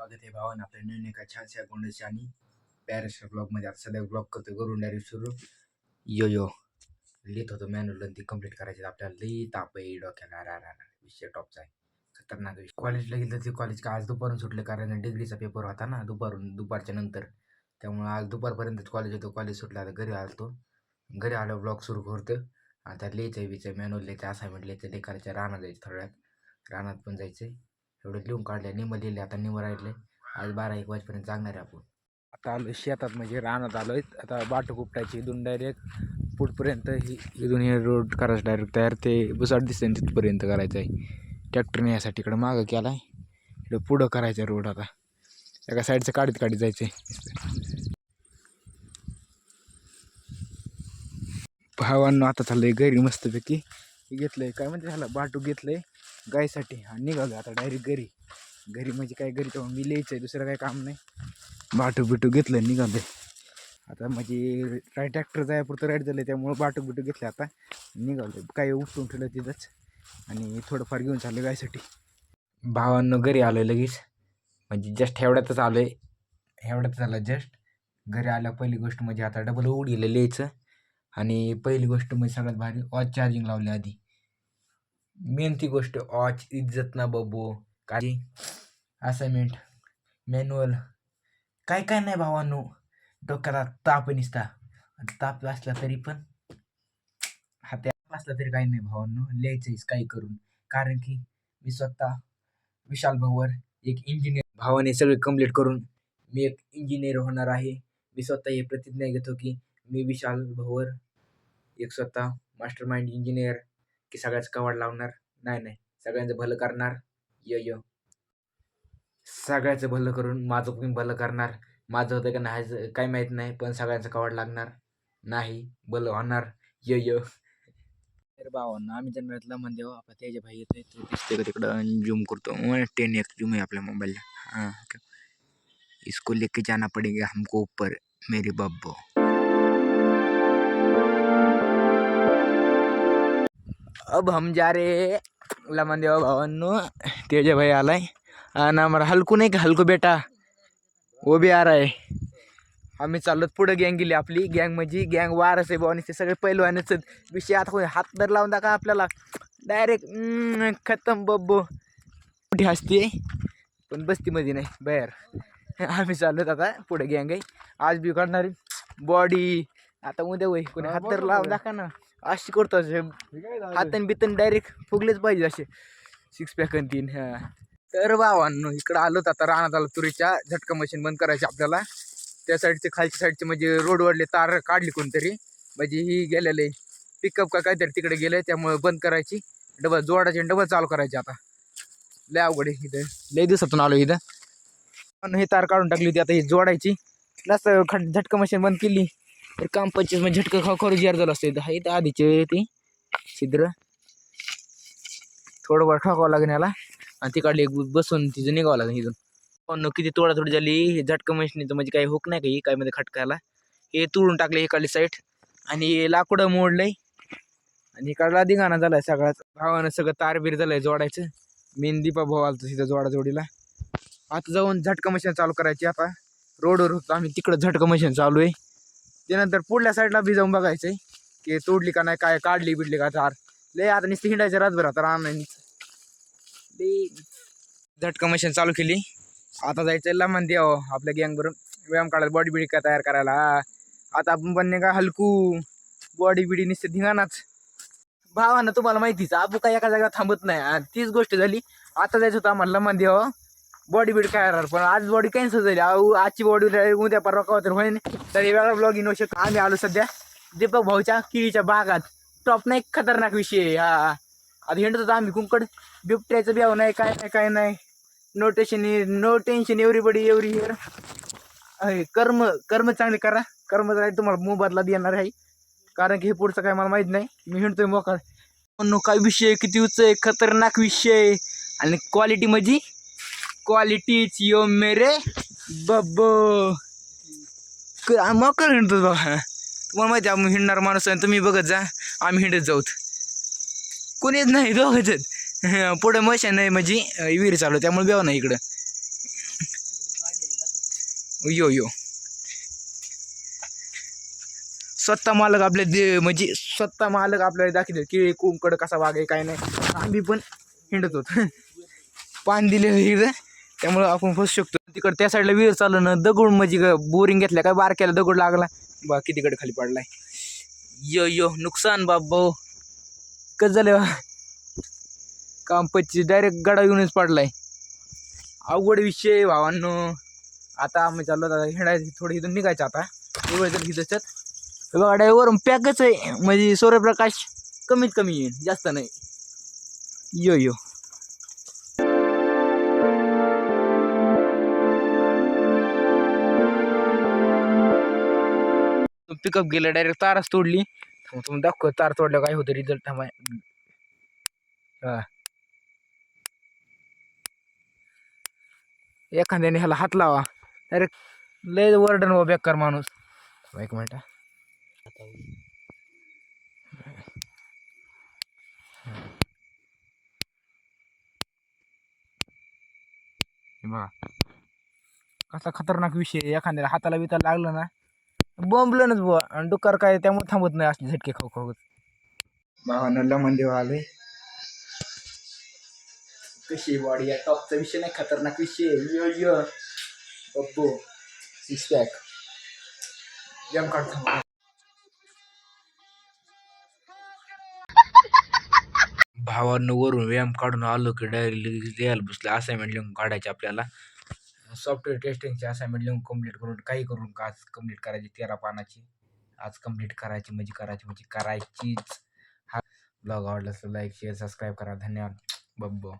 स्वागत आहे भावांनो आपल्या नवीन एका छानशा गोंडशा आणि पॅरेशा ब्लॉगमध्ये. आता सध्या ब्लॉग करतोय करून डायरेक्ट सुरू. यो लिहित होतो मॅन्युअल ती कंप्लीट करायची. आपल्याला लई ताप आहे डोक्याला. विषय टॉपचा आहे, खतरनाक विषय. कॉलेजला गेलं ते कॉलेज का आज दुपारून सुटले, कारण डिग्रीचा पेपर होता ना दुपारच्या नंतर. त्यामुळे आज दुपारपर्यंत कॉलेज होतं. कॉलेज सुटलं, आता घरी आलो. घरी आलो ब्लॉग सुरू करतो. आता लिहायचं विचार मॅन्युअल लिहायचं, असाइनमेंट लिहायचं, लेखाच्या रानात जायचं. थोड्यात रानात पण जायचं. एवढं लिहून काढले, निम लिहिले, आता निम राहिले. आज 12-1 वाजेपर्यंत जागणार आहे आपण. आता आलो शेतात, म्हणजे रानात आलोय. आता बाटू उपटायची इथून डायरेक्ट पुढपर्यंत. इथून हे रोड करायचं डायरेक्ट तयार. ते बुसाट दिसते तिथपर्यंत करायचं आहे. ट्रॅक्टरने यासाठी इकडं मागं केला आहे. इकडं पुढं करायचं रोड. आता एका साईडचं काढीत जायचं आहे. भावांनो आता चाललंय घरी मस्तपैकी. घेतलंय काय म्हणते झालं, बाटू घेतलंय गायसाठी आणि निघालो आता डायरेक्ट घरी म्हणजे काय, घरी तेव्हा मी लिहायचं आहे, दुसरं काही काम नाही. बाटू घेतलं निघालोय आता. म्हणजे ट्रॅक्टर जायपुरतं राईट झालं, त्यामुळं बाटू घेतलं. आता निघालोय, काय उपटून ठेवलं तिथंच आणि थोडंफार घेऊन चाललं गायसाठी. भावांनो घरी आलोय लगेच, म्हणजे जस्ट एवढ्यातच आलोय. एवढ्यातच आलं जस्ट. घरी आल्या पहिली गोष्ट म्हणजे आता डबल उडीला लिहायचं. आणि पहिली गोष्ट म्हणजे सगळ्यात भारी वॉच चार्जिंग लावली आधी. मेन ती गोष्ट वॉच इज्जत ना बबो. काही असाइनमेंट मॅन्युअल काय नाही भावांनो. डोक्याला ताप निसता. ताप असला तरी पण ताप असला तरी काही नाही भावांनो, लिहायचंच काही करून. कारण की मी स्वतः विशाल भाऊवर एक इंजिनियर. भावाने सगळे कंप्लीट करून मी एक इंजिनियर होणार आहे. मी स्वतः हे प्रतिज्ञा घेतो की मी विशाल भाऊवर एक स्वतः मास्टर माइंड इंजिनियर की सगळ्याच कवाड लावणार. नाही सगळ्यांचं भलं करणार. सगळ्याचं भलं करून माझं पण भलं करणार. माझं होतं का नाही काही माहीत नाही, पण सगळ्यांचं कवाड लागणार नाही, भलं होणार. तर भावांना आम्ही जन्मल्यातला म्हणते आपला तेज भाई येतोय, तो दिसतोय का तिकडं. झूम करतो, 10x झूम आहे आपल्या मोबाईलला. हाँ इसको लेके जाना पड़ेगा हमको ऊपर मेरे बब्बो. अब हम जा रहे लमन देवा भावांनो. तेज भाई आलाय आणि हमारा हल्कू नाही का, हल्कू बेटा वो भी आ रहा है. आम्ही चाललो पुढं. गँग गेली आपली. गँग म्हणजे गँग वारस आहे भावानी. ते सगळे पहिलवानच विषय. आता कोणी हात धर लावून टाका आपल्याला डायरेक्ट खतम बब्बो. मोठी हसते पण बस्तीमध्ये नाही बाहेर. आम्ही चाललोत आता पुढे. गँग आहे आज बी काढणारी बॉडी. आता उद्या वय कोणी हात धर लावून टाका ना, अशी करतो. हातन बितन डायरेक्ट फुगलेच पाहिजे असे 6 पॅक 3. तर भावांनो इकडं आलोत आता रानात आलो. तुरीच्या झटका मशीन बंद करायची आपल्याला. त्या साईडचे खालच्या साईडचे म्हणजे रोडवरले तार काढली कोणतरी, म्हणजे ही गेलेले पिकअप का काहीतरी तिकडे गेले, त्यामुळे बंद करायची. डबल जोडायची, डबल चालू करायची. आता लय अवघड आहे इथं. लय दिवसातून आलो इथं. पण ही तार काढून टाकली होती, आता ही जोडायची. जास्त झटका मशीन बंद केली तर काम 25 म्हणजे झटका खरं जार झालं असतं. इथं इथं आधीचे ती छिद्र थोडं वर ठोकावं लागेल याला आणि तिकडली बसून तिचं निघावं लागेल इथून. पण किती तोडातोडी झाली. हे झटका मशीनीचं म्हणजे काही होक नाही का, ही काय मध्ये खटकायला हे तोडून टाकले इकडली साईड आणि लाकडं मोडलंय आणि इकडला धिंगाणा झालाय सगळ्याच. भावानं सगळं तारबीर झालंय जोडायचं. मेहंदीपा भाऊ आलतो तिथं जोडीला. आता जाऊन झटका मशीन चालू करायची. आता रोडवर होतो आम्ही, तिकडं झटका मशीन चालू आहे. त्यानंतर पुढल्या साईडला बी जाऊन बघायचंय की तोडली का नाही, काय काढली बिडली का तार. लय आता नुसती हिंडायचं रातभर. आता राहणार झटका मशीन चालू केली. आता जायचं लमन देव आपल्या गँग बरोबर व्यायाम काढायला, बॉडी बिडी काय तयार करायला. आता आपण बनणे का हलकू बॉडी बिडी नुसते धिंगाणाच. भावानं तुम्हाला माहितीच आबू काय एका जागा थांबत नाही. आणि तीच गोष्ट झाली. आता जायचं होतं आम्हाला लमन देव बॉडी बिडी काय राहणार, पण आज बॉडी कॅन्सल झाली. आजची बॉडी उद्या परवा का तर होईन. तर वेगळा ब्लॉग येऊ शकतो. आम्ही आलो सध्या दीपक भाऊच्या किळीच्या बागात. टॉप नाही खतरनाक विषय. आता हिंडत होतो आम्ही. कुंकड बिबट्याचं ब्याव नाही, काय नाही. No tension everybody every here. कर्म चांगले करा. कर्म तुम्हाला मोबदला देणार आहे. कारण की हे पुढचं काय मला माहित नाही. मी हिंडतोय मोकळ. पण काय विषय किती उच्च आहे, खतरनाक विषय. आणि क्वालिटी म्हणजे क्वालिटीच यो मेरे बब्बो. मोकळ हिंडतो बघा. तुम्हाला माहिती आहे आम्ही हिंडणार माणूस आहे. तुम्ही बघत जा आम्ही हिंडत जाऊत. कोणीच नाही, दोघंच पुढे मशीन नाही म्हणजे विहीर चालू, त्यामुळे बेव नाही इकडं. यो यो स्वतः मालक आपल्या म्हणजे स्वतः मालक आपल्याला दाखवले की कोंबकडं कसा वाघ आहे काय नाही. आम्ही पण हिंडत होतो. पान दिले इकडं त्यामुळं आपण फसू शकतो. तिकडं त्या साईडला विहीर चालू ना दगड म्हणजे बोरिंग घेतल्या काय बारक्याला दगड लागला बाकी तिकडे खाली पडलाय. यो यो नुकसान बाबा कसं झालं काम पच्चीस डायरेक्ट गडा येऊनच पडलाय. अवघड विषय भावांनो. आता आम्ही चाललो आता हिंडायचं थोडं इथून निघायचं आता एवढं जर घेतच गाड्यावरून पॅकच आहे म्हणजे सूर्यप्रकाश कमीत कमी येईल जास्त नाही. यो यो पिकअप गेलं डायरेक्ट तारच तोडली. तुम्ही दाखव तार तोडल्या काय होतं रिझल्ट थांबाय. हा एखाद्याने ह्याला हात लावा डायरेक्ट लय वर्डन व बेकार माणूस. एक मिनिट बघा कसा खतरनाक विषय. एखाद्याला हाताला बिताला लागलं ना बोंबलनच बुवा आणि डुक्कर काय त्यामुळे थांबत नाही असले झटके खाऊ खाऊ. भावानं लमन देव आले. कशी बॉडी या टॉपचा विषय नाही खतरनाक विषय. यो यो पप्पू सिक्स पॅक जम काढतो. भावानं वरून व्यायाम काढून आलो की डायरेक्ट लिहायला बसले. असाइनमेंट लिहून काढायचे आपल्याला. सॉफ्टवेअर टेस्टिंगची असाइनमेंट लिहून कंप्लीट करून काही करून का आज कंप्लीट करायची 13 पानाची. आज कंप्लीट करायची म्हणजे करायचीच. हा ब्लॉग आवडला तर लाईक शेअर सबस्क्राईब करा. धन्यवाद बब्बो.